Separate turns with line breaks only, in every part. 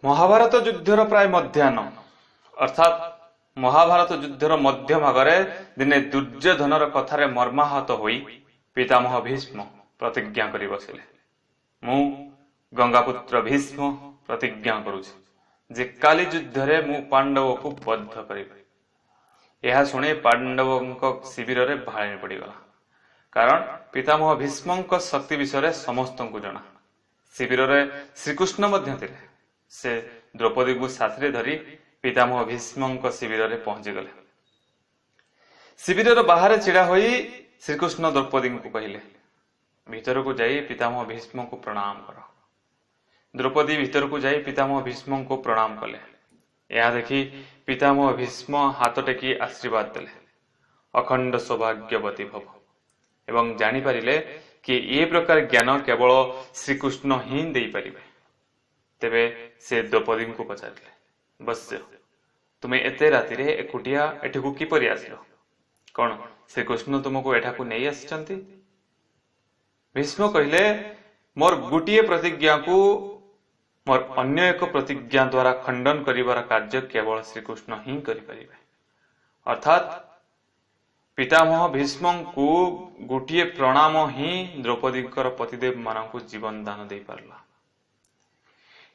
महाभारत युद्धर प्राय मध्याह्न अर्थात महाभारत युद्धर मध्य भागरे दिने दुर्योधनर कथारे मर्माहत होई पितामह भीष्म प्रतिज्ञा करि बसिले। मु गंगापुत्र भीष्म प्रतिज्ञा करुछि जे काली युद्धरे मु पांडव को बद्ध करिबे। यह शुणी पांडवों शिविर रे भाळी पड़गला, कारण पितामह भीष्मों शक्ति विषय समस्त को जना। शिविर रे श्रीकृष्ण मध्य थिले। से द्रौपदी को साथी धरी पितामह भीष्मों शिविर रे पहुंची गले। शिविर बाहर छिड़ा होई श्रीकृष्ण द्रौपदी को कहले, भीतर को जाई पितामह भीष्म को प्रणाम कर। द्रौपदी भीतर को जाई पितामह भीष्म को प्रणाम कले। यह देखी पितामह भीष्म हाथ टेकी आशीर्वाद देले, अखंड सौभाग्यवती भव, एवं जानी पारिले कि ये प्रकार ज्ञान केवल श्रीकृष्ण ही दे पारिबे। तेबे से द्रौपदी को पचारिले, बस तुम्हें एते राति रे एकुटिया एठिकु किपरि आसिलो? कौन श्रीकृष्ण तुमको एठाकु नहीं आसिचंती? भीष्म कहले, मोर गुटिए प्रतिज्ञा को मोर अन्य एक प्रतिज्ञा द्वारा खंडन करिवार कार्य केवल श्रीकृष्ण ही करि परिबे। अर्थात पितामह भीष्म को गोटे प्रणाम ही द्रौपदी पतिदेव मानक जीवन दान दे पारला।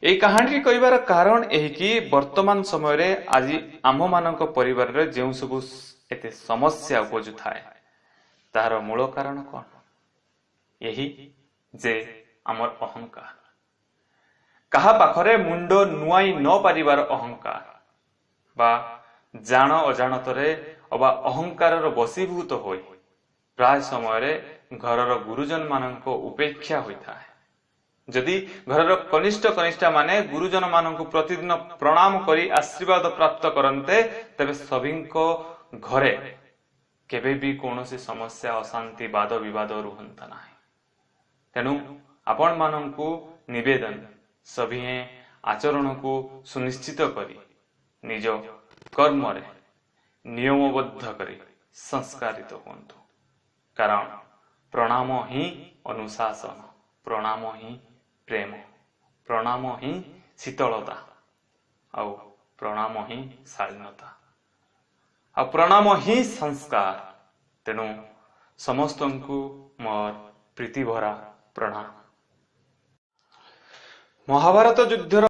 ए कहानी कहबार कारण यही कि वर्तमान समय रे आज आम मानक परिवार रे जेउ सब एते समस्या उपजु थाए तार मूल कारण कौन? यही जे आमर अहंकार, कहा पाखरे मुंड नुआई न पारिबार अहंकार बा जान अजाणतरे अबा अहंकार बसीभूत होई प्राय समय रे घरर गुरुजन मानक उपेक्षा होता है। जदि घरर कनिष्ठ कनिष्ठा माने गुरुजन मानक प्रतिदिन प्रणाम करी आशीर्वाद प्राप्त करते, तबे सभीको घरे केबे भी कौनसी समस्या अशांति वाद विवाद रुहंता नाही। तेणु आपण मानकु निवेदन सभी आचरण को सुनिश्चित करी निज कर्म रे नियमबद्ध करी संस्कारित हुंतु, कारण प्रणाम ही अनुशासन, प्रणाम ही प्रेम, प्रणाम ही शीतलता, आउ प्रणाम ही शालीनता, आ प्रणाम ही संस्कार। तेणु समस्त को मोर प्रीति भरा प्रणाम। महाभारत युद्धर